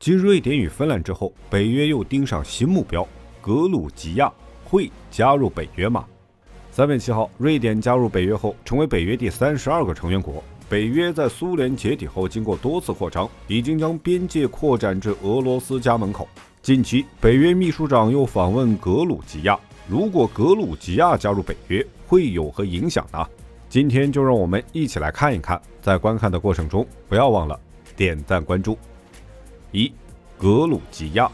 继瑞典与芬兰之后，北约又盯上新目标，格鲁吉亚会加入北约吗？3月7号，瑞典加入北约后，成为北约第32个成员国。北约在苏联解体后，经过多次扩张，已经将边界扩展至俄罗斯家门口。近期，北约秘书长又访问格鲁吉亚。如果格鲁吉亚加入北约，会有何影响呢？今天就让我们一起来看一看。在观看的过程中，不要忘了点赞关注。格鲁吉亚。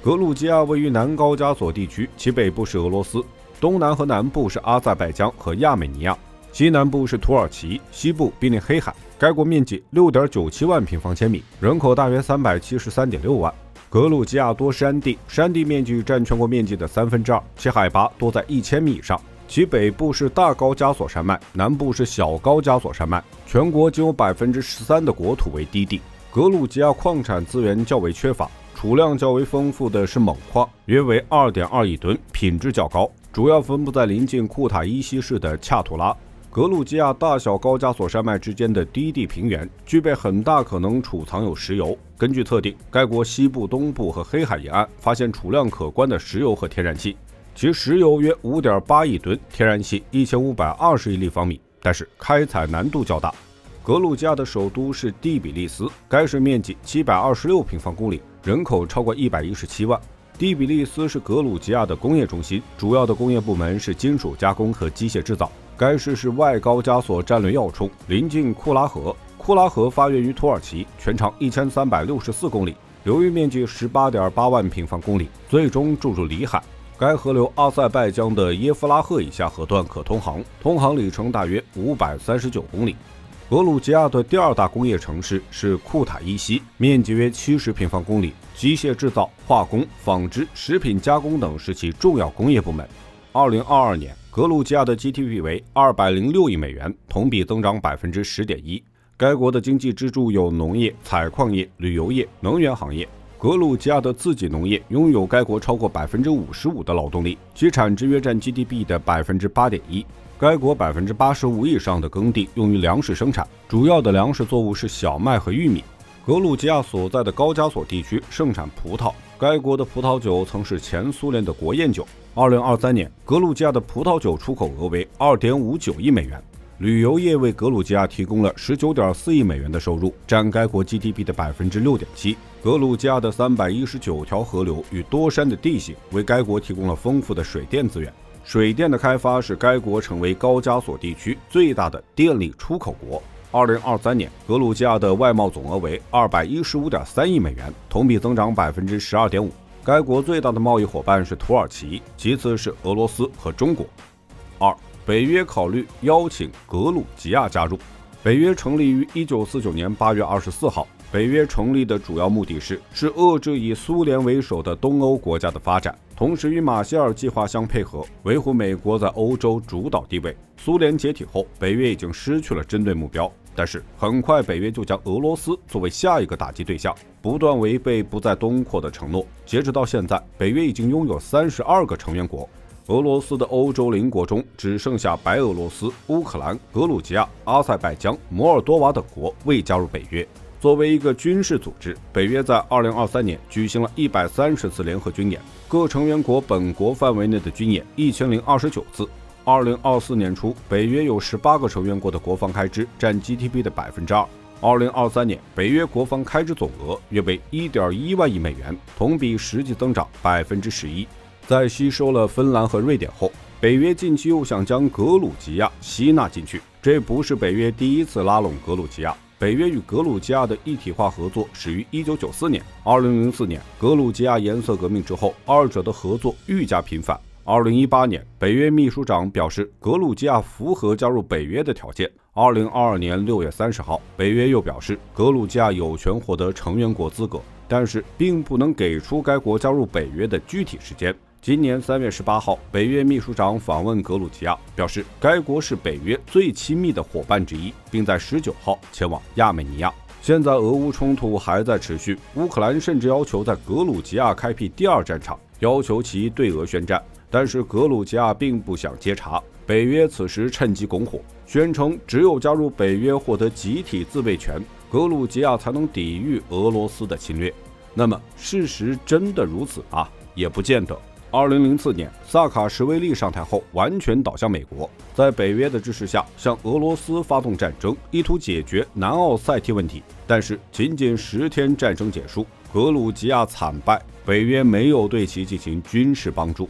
格鲁吉亚位于南高加索地区，其北部是俄罗斯，东南和南部是阿塞拜疆和亚美尼亚，西南部是土耳其，西部濒临黑海。该国面积 6.97 万平方千米，人口大约 373.6 万。格鲁吉亚多山地，山地面积占全国面积的2/3，其海拔多在1000米以上。其北部是大高加索山脉，南部是小高加索山脉，全国仅有 13% 的国土为低地。格鲁吉亚矿产资源较为缺乏，储量较为丰富的是锰矿，约为 2.2 亿吨，品质较高，主要分布在临近库塔伊西市的恰图拉。格鲁吉亚大小高加索山脉之间的低地平原具备很大可能储藏有石油。根据测定，该国西部、东部和黑海沿岸发现储量可观的石油和天然气，其石油约 5.8 亿吨，天然气1520亿立方米，但是开采难度较大。格鲁吉亚的首都是第比利斯，该市面积726平方公里，人口超过117万。第比利斯是格鲁吉亚的工业中心，主要的工业部门是金属加工和机械制造。该市是外高加索战略要冲，临近库拉河。库拉河发源于土耳其，全长1364公里，流域面积 18.8 万平方公里，最终注入里海。该河流阿塞拜疆的耶夫拉赫以下河段可通航，通航里程大约539公里。格鲁吉亚的第二大工业城市是库塔伊西，面积约70平方公里，机械制造、化工、纺织、食品加工等是其重要工业部门。2022年，格鲁吉亚的 GDP 为206亿美元，同比增长 10.1%。该国的经济支柱有农业、采矿业、旅游业、能源行业。格鲁吉亚的自给农业拥有该国超过 55% 的劳动力，其产值约占 GDP 的 8.1%。该国 85% 以上的耕地用于粮食生产，主要的粮食作物是小麦和玉米。格鲁吉亚所在的高加索地区盛产葡萄，该国的葡萄酒曾是前苏联的国宴酒。2023年，格鲁吉亚的葡萄酒出口额为 2.59 亿美元。旅游业为格鲁吉亚提供了 19.4 亿美元的收入，占该国 GDP 的 6.7%。格鲁吉亚的319条河流与多山的地形为该国提供了丰富的水电资源。水电的开发使该国成为高加索地区最大的电力出口国。2023年，格鲁吉亚的外贸总额为 215.3 亿美元，同比增长 12.5%。该国最大的贸易伙伴是土耳其，其次是俄罗斯和中国。北约考虑邀请格鲁吉亚加入。北约成立于1949年8月24号。北约成立的主要目的是遏制以苏联为首的东欧国家的发展，同时与马歇尔计划相配合，维护美国在欧洲主导地位。苏联解体后，北约已经失去了针对目标，但是很快北约就将俄罗斯作为下一个打击对象，不断违背不再东扩的承诺。截止到现在，北约已经拥有32个成员国。俄罗斯的欧洲邻国中只剩下白俄罗斯、乌克兰、格鲁吉亚、阿塞拜疆、摩尔多瓦等国未加入北约。作为一个军事组织，北约在2023年举行了130次联合军演，各成员国本国范围内的军演1029次。2024年初，北约有18个成员国的国防开支占 GDP 的 2%。2023年，北约国防开支总额约为 1.1 万亿美元，同比实际增长 11%。在吸收了芬兰和瑞典后，北约近期又想将格鲁吉亚吸纳进去。这不是北约第一次拉拢格鲁吉亚。北约与格鲁吉亚的一体化合作始于1994年。2004年，格鲁吉亚颜色革命之后，二者的合作愈加频繁。2018年，北约秘书长表示格鲁吉亚符合加入北约的条件。2022年6月30号，北约又表示格鲁吉亚有权获得成员国资格，但是并不能给出该国加入北约的具体时间。今年3月18号，北约秘书长访问格鲁吉亚，表示该国是北约最亲密的伙伴之一，并在19号前往亚美尼亚。现在俄乌冲突还在持续，乌克兰甚至要求在格鲁吉亚开辟第二战场，要求其对俄宣战，但是格鲁吉亚并不想接茬。北约此时趁机拱火，宣称只有加入北约获得集体自卫权，格鲁吉亚才能抵御俄罗斯的侵略。那么事实真的如此吗？也不见得。2004年，萨卡什维利上台后，完全倒向美国，在北约的支持下，向俄罗斯发动战争，意图解决南奥塞梯问题。但是，仅仅10天战争结束，格鲁吉亚惨败，北约没有对其进行军事帮助。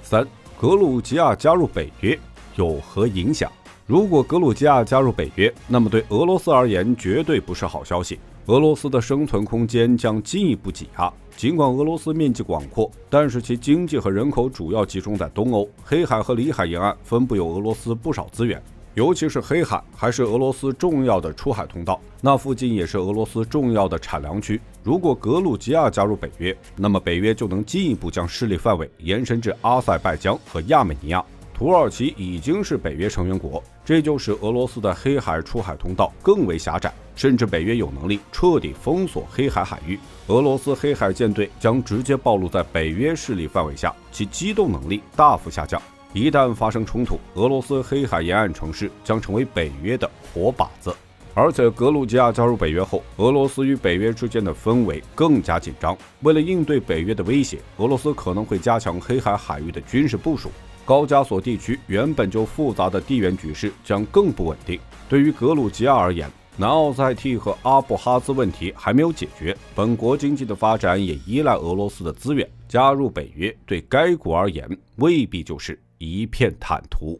3. 格鲁吉亚加入北约有何影响？如果格鲁吉亚加入北约，那么对俄罗斯而言绝对不是好消息。俄罗斯的生存空间将进一步挤压。尽管俄罗斯面积广阔，但是其经济和人口主要集中在东欧，黑海和里海沿岸分布有俄罗斯不少资源，尤其是黑海还是俄罗斯重要的出海通道，那附近也是俄罗斯重要的产粮区。如果格鲁吉亚加入北约，那么北约就能进一步将势力范围延伸至阿塞拜疆和亚美尼亚。土耳其已经是北约成员国，这就使俄罗斯的黑海出海通道更为狭窄，甚至北约有能力彻底封锁黑海海域。俄罗斯黑海舰队将直接暴露在北约势力范围下，其机动能力大幅下降。一旦发生冲突，俄罗斯黑海沿岸城市将成为北约的活靶子。而且格鲁吉亚加入北约后，俄罗斯与北约之间的氛围更加紧张。为了应对北约的威胁，俄罗斯可能会加强黑海海域的军事部署。高加索地区原本就复杂的地缘局势将更不稳定。对于格鲁吉亚而言，南奥塞梯和阿布哈兹问题还没有解决，本国经济的发展也依赖俄罗斯的资源。加入北约对该国而言未必就是一片坦途。